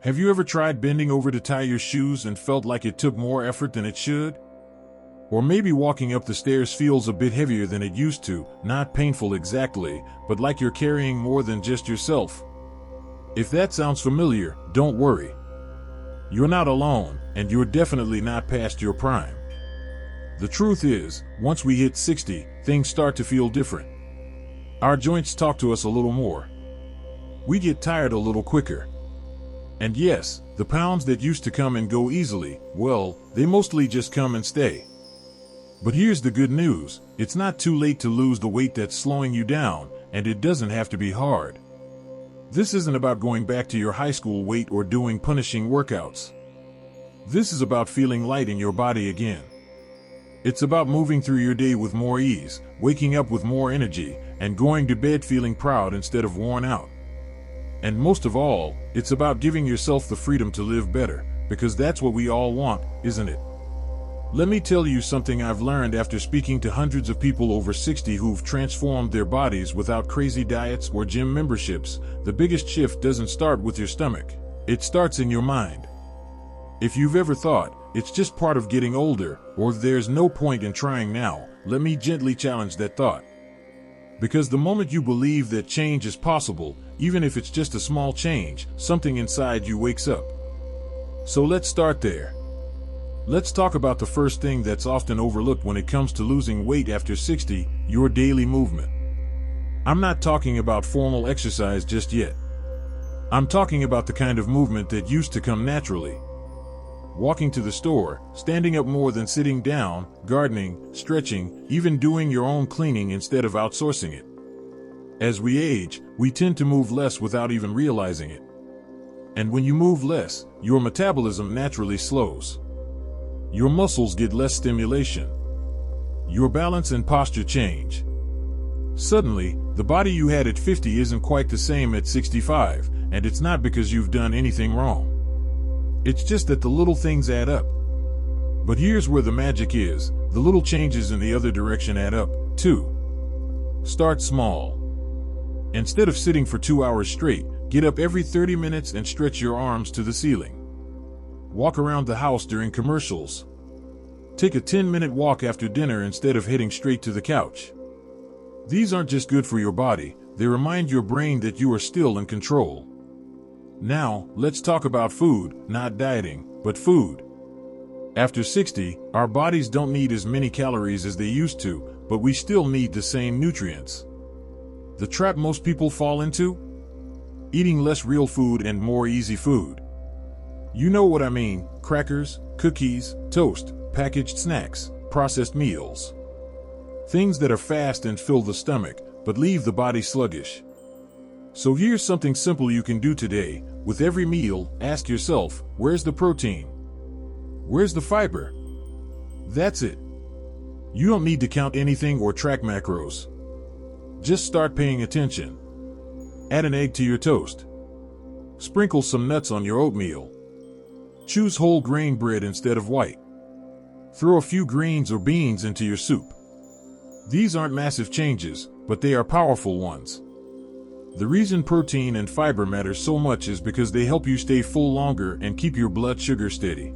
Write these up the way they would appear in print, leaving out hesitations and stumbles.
Have you ever tried bending over to tie your shoes and felt like it took more effort than it should? Or maybe walking up the stairs feels a bit heavier than it used to, not painful exactly, but like you're carrying more than just yourself. If that sounds familiar, don't worry. You're not alone, and you're definitely not past your prime. The truth is, once we hit 60, things start to feel different. Our joints talk to us a little more. We get tired a little quicker. And yes, the pounds that used to come and go easily, well, they mostly just come and stay. But here's the good news, it's not too late to lose the weight that's slowing you down, and it doesn't have to be hard. This isn't about going back to your high school weight or doing punishing workouts. This is about feeling light in your body again. It's about moving through your day with more ease, waking up with more energy, and going to bed feeling proud instead of worn out. And most of all, it's about giving yourself the freedom to live better, because that's what we all want, isn't it? Let me tell you something I've learned after speaking to hundreds of people over 60 who've transformed their bodies without crazy diets or gym memberships. The biggest shift doesn't start with your stomach. It starts in your mind. If you've ever thought, it's just part of getting older, or there's no point in trying now, let me gently challenge that thought. Because the moment you believe that change is possible, even if it's just a small change, something inside you wakes up. So let's start there. Let's talk about the first thing that's often overlooked when it comes to losing weight after 60, your daily movement. I'm not talking about formal exercise just yet. I'm talking about the kind of movement that used to come naturally. Walking to the store, standing up more than sitting down, gardening, stretching, even doing your own cleaning instead of outsourcing it. As we age, we tend to move less without even realizing it. And when you move less, your metabolism naturally slows. Your muscles get less stimulation. Your balance and posture change. Suddenly, the body you had at 50 isn't quite the same at 65, and it's not because you've done anything wrong. It's just that the little things add up. But here's where the magic is, the little changes in the other direction add up, too. Start small. Instead of sitting for 2 hours straight, get up every 30 minutes and stretch your arms to the ceiling. Walk around the house during commercials. Take a 10-minute walk after dinner instead of heading straight to the couch. These aren't just good for your body, they remind your brain that you are still in control. Now, let's talk about food, not dieting, but food. After 60, our bodies don't need as many calories as they used to, but we still need the same nutrients. The trap most people fall into? Eating less real food and more easy food. You know what I mean, crackers, cookies, toast, packaged snacks, processed meals. Things that are fast and fill the stomach, but leave the body sluggish. So here's something simple you can do today. With every meal, ask yourself, where's the protein? Where's the fiber? That's it. You don't need to count anything or track macros. Just start paying attention. Add an egg to your toast. Sprinkle some nuts on your oatmeal. Choose whole grain bread instead of white. Throw a few greens or beans into your soup. These aren't massive changes, but they are powerful ones. The reason protein and fiber matter so much is because they help you stay full longer and keep your blood sugar steady.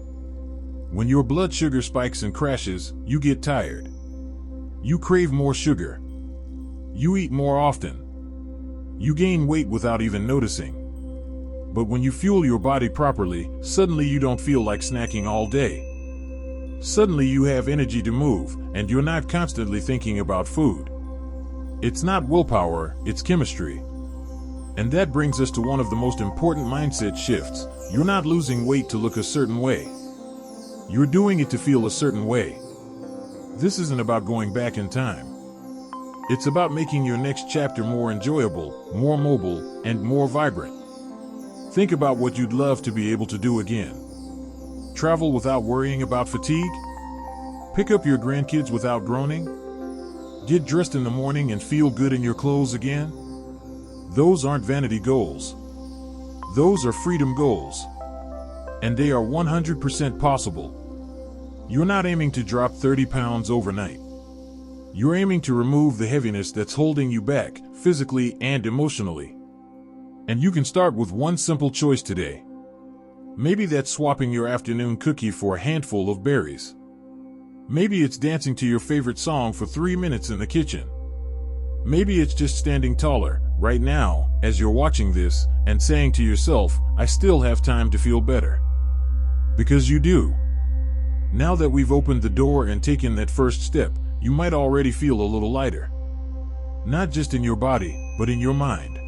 When your blood sugar spikes and crashes, you get tired. You crave more sugar. You eat more often. You gain weight without even noticing. But when you fuel your body properly, suddenly you don't feel like snacking all day. Suddenly you have energy to move, and you're not constantly thinking about food. It's not willpower, it's chemistry. And that brings us to one of the most important mindset shifts. You're not losing weight to look a certain way. You're doing it to feel a certain way. This isn't about going back in time. It's about making your next chapter more enjoyable, more mobile, and more vibrant. Think about what you'd love to be able to do again. Travel without worrying about fatigue? Pick up your grandkids without groaning? Get dressed in the morning and feel good in your clothes again? Those aren't vanity goals. Those are freedom goals. And they are 100% possible. You're not aiming to drop 30 pounds overnight. You're aiming to remove the heaviness that's holding you back, physically and emotionally. And you can start with one simple choice today. Maybe that's swapping your afternoon cookie for a handful of berries. Maybe it's dancing to your favorite song for 3 minutes in the kitchen. Maybe it's just standing taller, right now, as you're watching this, and saying to yourself, I still have time to feel better. Because you do. Now that we've opened the door and taken that first step, you might already feel a little lighter. Not just in your body, but in your mind.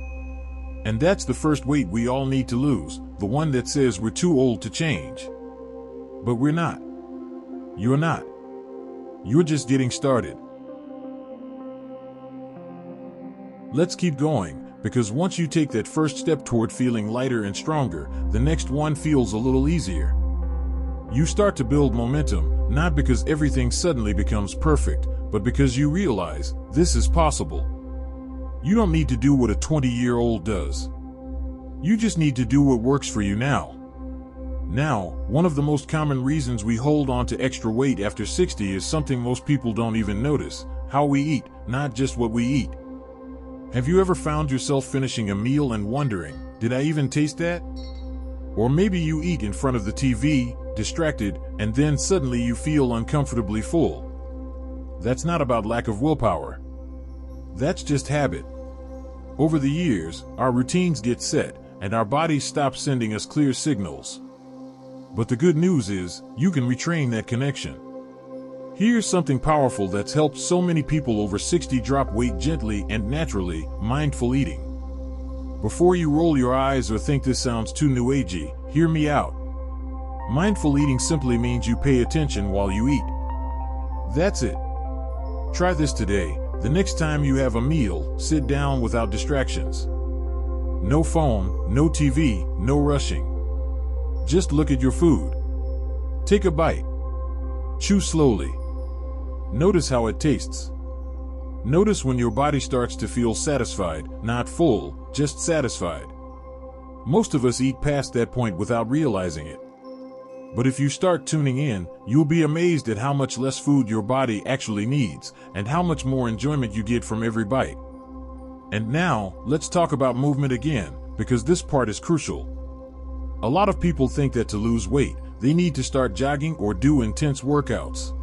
And that's the first weight we all need to lose, the one that says we're too old to change. But we're not. You're not. You're just getting started. Let's keep going, because once you take that first step toward feeling lighter and stronger, the next one feels a little easier. You start to build momentum, not because everything suddenly becomes perfect, but because you realize this is possible. You don't need to do what a 20-year-old does. You just need to do what works for you now. Now, one of the most common reasons we hold on to extra weight after 60 is something most people don't even notice: how we eat, not just what we eat. Have you ever found yourself finishing a meal and wondering, did I even taste that? Or maybe you eat in front of the TV, distracted, and then suddenly you feel uncomfortably full. That's not about lack of willpower. That's just habit. Over the years, our routines get set, and our bodies stop sending us clear signals. But the good news is, you can retrain that connection. Here's something powerful that's helped so many people over 60 drop weight gently and naturally: mindful eating. Before you roll your eyes or think this sounds too new agey, hear me out. Mindful eating simply means you pay attention while you eat. That's it. Try this today. The next time you have a meal, sit down without distractions. No phone, no TV, no rushing. Just look at your food. Take a bite. Chew slowly. Notice how it tastes. Notice when your body starts to feel satisfied, not full, just satisfied. Most of us eat past that point without realizing it. But if you start tuning in, you'll be amazed at how much less food your body actually needs, and how much more enjoyment you get from every bite. And now, let's talk about movement again, because this part is crucial. A lot of people think that to lose weight, they need to start jogging or do intense workouts.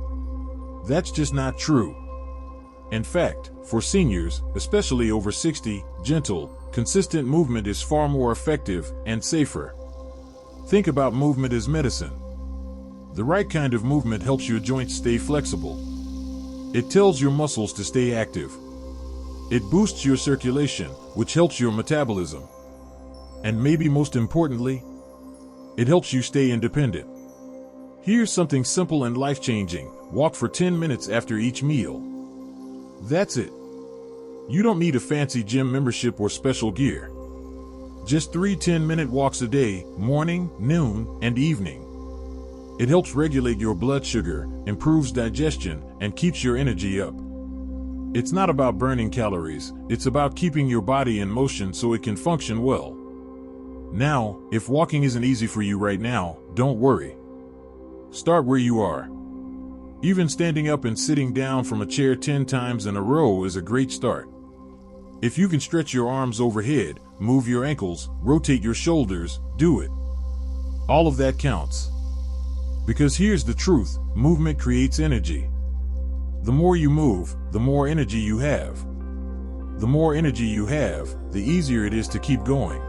That's just not true. In fact, for seniors, especially over 60, gentle, consistent movement is far more effective and safer. Think about movement as medicine. The right kind of movement helps your joints stay flexible. It tells your muscles to stay active. It boosts your circulation, which helps your metabolism. And maybe most importantly, it helps you stay independent. Here's something simple and life-changing: walk for 10 minutes after each meal. That's it. You don't need a fancy gym membership or special gear. Just 3 10-minute walks a day, morning, noon, and evening. It helps regulate your blood sugar, improves digestion, and keeps your energy up. It's not about burning calories, it's about keeping your body in motion so it can function well. Now, if walking isn't easy for you right now, don't worry. Start where you are. Even standing up and sitting down from a chair 10 times in a row is a great start. If you can stretch your arms overhead, move your ankles, rotate your shoulders, do it. All of that counts. Because here's the truth: movement creates energy. The more you move, the more energy you have. The more energy you have, the easier it is to keep going.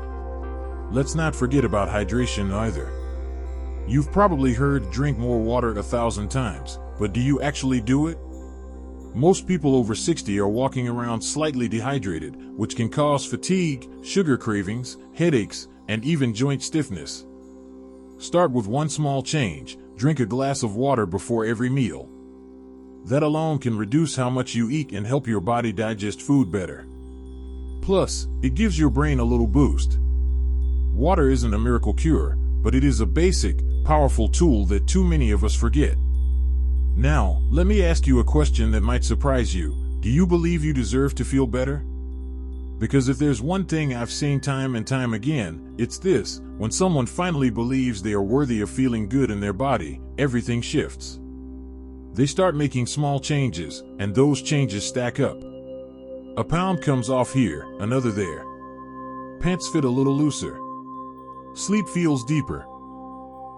Let's not forget about hydration either. You've probably heard drink more water 1,000 times, but do you actually do it? Most people over 60 are walking around slightly dehydrated, which can cause fatigue, sugar cravings, headaches, and even joint stiffness. Start with one small change: drink a glass of water before every meal. That alone can reduce how much you eat and help your body digest food better. Plus, it gives your brain a little boost. Water isn't a miracle cure, but it is a basic, powerful tool that too many of us forget. Now, let me ask you a question that might surprise you. Do you believe you deserve to feel better? Because if there's one thing I've seen time and time again, it's this: when someone finally believes they are worthy of feeling good in their body, everything shifts. They start making small changes, and those changes stack up. A pound comes off here, another there. Pants fit a little looser. Sleep feels deeper.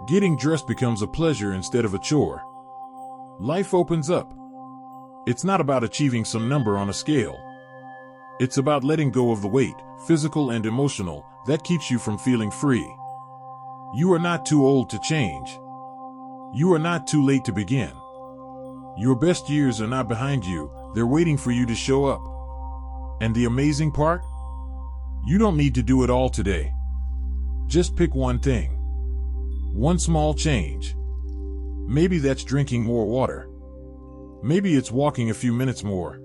Getting dressed becomes a pleasure instead of a chore. Life opens up. It's not about achieving some number on a scale. It's about letting go of the weight, physical and emotional, that keeps you from feeling free. You are not too old to change. You are not too late to begin. Your best years are not behind you, they're waiting for you to show up. And the amazing part? You don't need to do it all today. Just pick one thing. One small change. Maybe that's drinking more water. Maybe it's walking a few minutes more.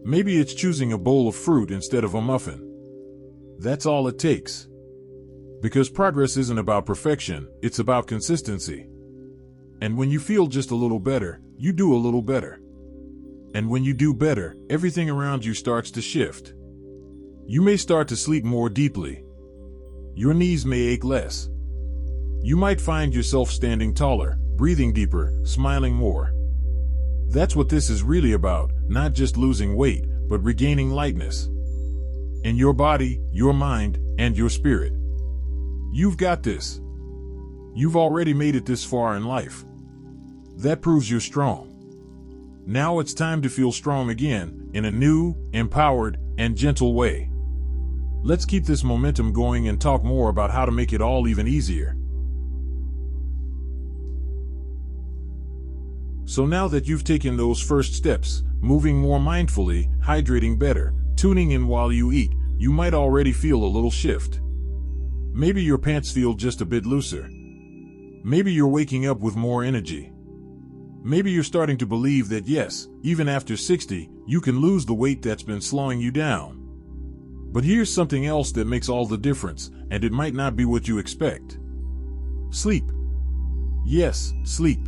Maybe it's choosing a bowl of fruit instead of a muffin. That's all it takes. Because progress isn't about perfection, it's about consistency. And when you feel just a little better, you do a little better. And when you do better, everything around you starts to shift. You may start to sleep more deeply. Your knees may ache less. You might find yourself standing taller, breathing deeper, smiling more. That's what this is really about, not just losing weight, but regaining lightness. In your body, your mind, and your spirit. You've got this. You've already made it this far in life. That proves you're strong. Now it's time to feel strong again, in a new, empowered, and gentle way. Let's keep this momentum going and talk more about how to make it all even easier. So now that you've taken those first steps, moving more mindfully, hydrating better, tuning in while you eat, you might already feel a little shift. Maybe your pants feel just a bit looser. Maybe you're waking up with more energy. Maybe you're starting to believe that yes, even after 60, you can lose the weight that's been slowing you down. But here's something else that makes all the difference, and it might not be what you expect. Sleep. Yes, sleep.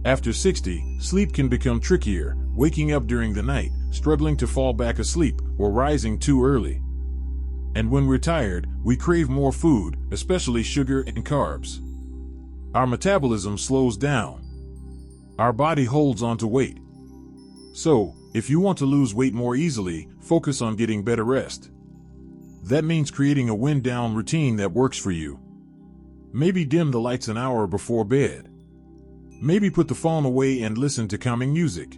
After 60, sleep can become trickier, waking up during the night, struggling to fall back asleep, or rising too early. And when we're tired, we crave more food, especially sugar and carbs. Our metabolism slows down. Our body holds on to weight. So, if you want to lose weight more easily, focus on getting better rest. That means creating a wind-down routine that works for you. Maybe dim the lights an hour before bed. Maybe put the phone away and listen to calming music.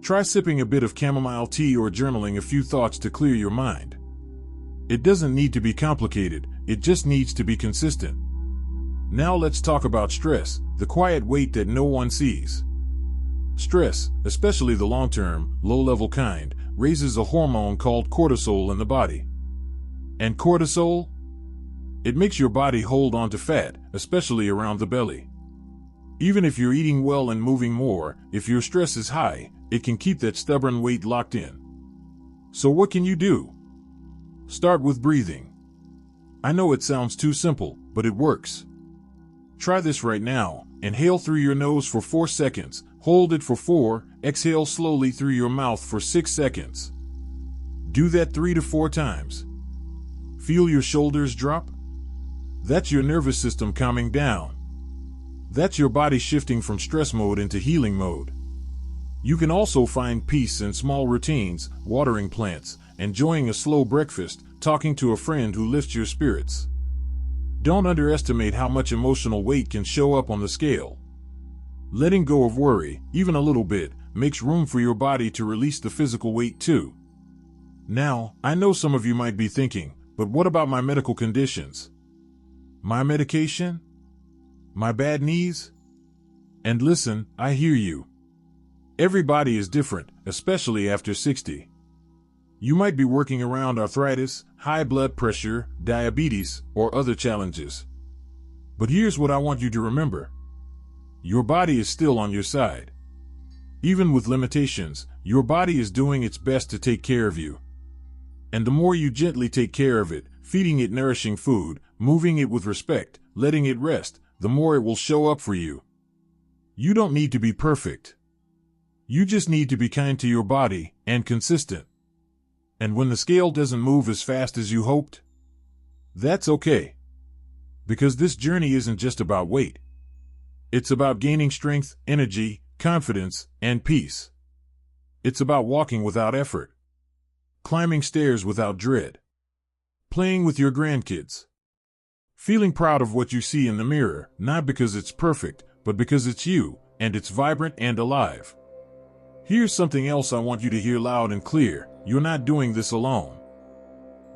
Try sipping a bit of chamomile tea or journaling a few thoughts to clear your mind. It doesn't need to be complicated, it just needs to be consistent. Now let's talk about stress, the quiet weight that no one sees. Stress, especially the long-term, low-level kind, raises a hormone called cortisol in the body. And cortisol? It makes your body hold on to fat, especially around the belly. Even if you're eating well and moving more, if your stress is high, it can keep that stubborn weight locked in. So what can you do? Start with breathing. I know it sounds too simple, but it works. Try this right now. Inhale through your nose for 4 seconds, hold it for 4, exhale slowly through your mouth for 6 seconds. Do that 3 to 4 times. Feel your shoulders drop? That's your nervous system calming down. That's your body shifting from stress mode into healing mode. You can also find peace in small routines, watering plants, enjoying a slow breakfast, talking to a friend who lifts your spirits. Don't underestimate how much emotional weight can show up on the scale. Letting go of worry, even a little bit, makes room for your body to release the physical weight too. Now, I know some of you might be thinking, but what about my medical conditions? My medication? My bad knees? And listen, I hear you. Everybody is different, especially after 60. You might be working around arthritis, high blood pressure, diabetes, or other challenges. But here's what I want you to remember. Your body is still on your side. Even with limitations, your body is doing its best to take care of you. And the more you gently take care of it, feeding it nourishing food, moving it with respect, letting it rest, the more it will show up for you. You don't need to be perfect. You just need to be kind to your body and consistent. And when the scale doesn't move as fast as you hoped, that's okay. Because this journey isn't just about weight. It's about gaining strength, energy, confidence, and peace. It's about walking without effort, climbing stairs without dread, playing with your grandkids, Feeling proud of what you see in the mirror, not because it's perfect, but because it's you, and it's vibrant and alive. Here's something else I want you to hear loud and clear. You're not doing this alone.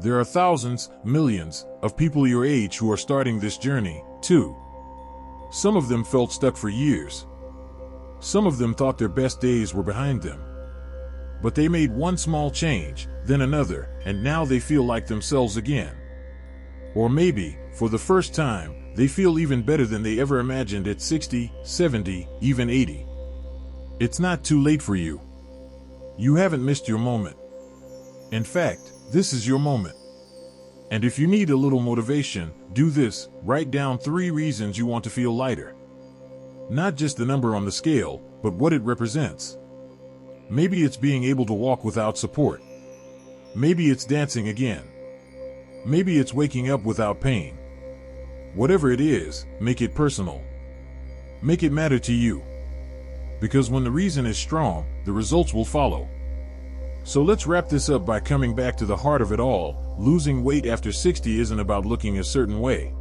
There are thousands, millions, of people your age who are starting this journey, too. Some of them felt stuck for years. Some of them thought their best days were behind them. But they made one small change, then another, and now they feel like themselves again. Or maybe, for the first time, they feel even better than they ever imagined at 60, 70, even 80. It's not too late for you. You haven't missed your moment. In fact, this is your moment. And if you need a little motivation, do this: write down 3 reasons you want to feel lighter. Not just the number on the scale, but what it represents. Maybe it's being able to walk without support. Maybe it's dancing again. Maybe it's waking up without pain. Whatever it is, make it personal. Make it matter to you. Because when the reason is strong, the results will follow. So let's wrap this up by coming back to the heart of it all. Losing weight after 60 isn't about looking a certain way.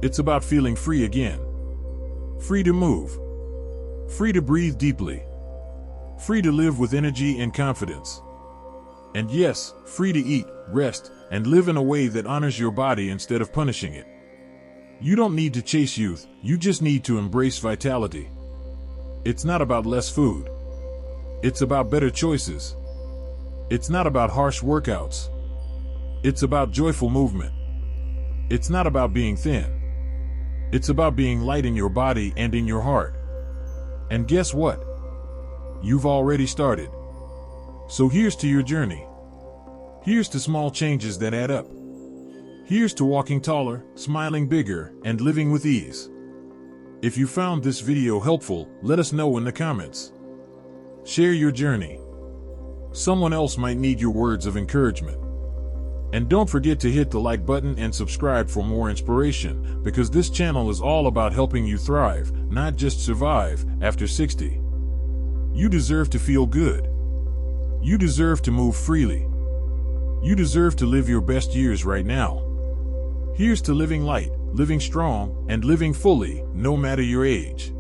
It's about feeling free again. Free to move. Free to breathe deeply. Free to live with energy and confidence. And yes, free to eat, rest, and live in a way that honors your body instead of punishing it. You don't need to chase youth, you just need to embrace vitality. It's not about less food. It's about better choices. It's not about harsh workouts. It's about joyful movement. It's not about being thin. It's about being light in your body and in your heart. And guess what? You've already started. So here's to your journey. Here's to small changes that add up. Here's to walking taller, smiling bigger, and living with ease. If you found this video helpful, let us know in the comments. Share your journey. Someone else might need your words of encouragement. And don't forget to hit the like button and subscribe for more inspiration, because this channel is all about helping you thrive, not just survive, after 60. You deserve to feel good. You deserve to move freely. You deserve to live your best years right now. Here's to living light, living strong, and living fully, no matter your age.